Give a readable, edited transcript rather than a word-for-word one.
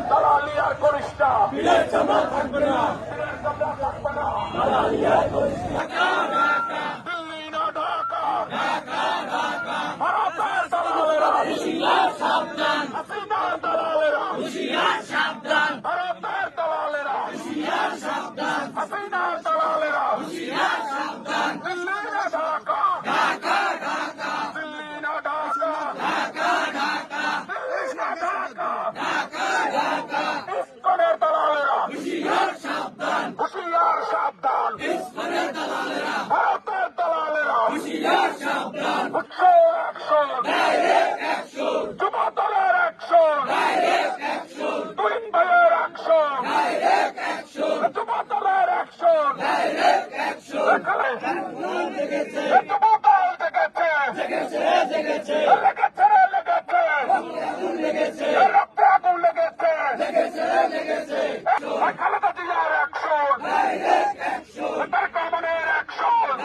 দালালি আর করিষ্ঠা থাকবে না। দিল্লি না ঢাকা, ভারতের দালালেরা হাসিনার দালালেরা, ভারতের দালালেরা হাসিনার দালালেরা, দিল্লি না ঢাকা, দিল্লি না ঢাকা, দিল্লি না ঢাকা, ইসকনের দালালেরা হুঁশিয়ার সাবধান, ভারতের দালালেরা অ্যাকশন, যুব দলের অ্যাকশন, তুহিন ভাইয়ের অ্যাকশন, যুব দলের অ্যাকশন, যুব দল জেগেছে, লেগেছে, রক্তে আগুন লেগেছে, খালেদা জিয়ার অ্যাকশন, তারেক রহমানের অ্যাকশন।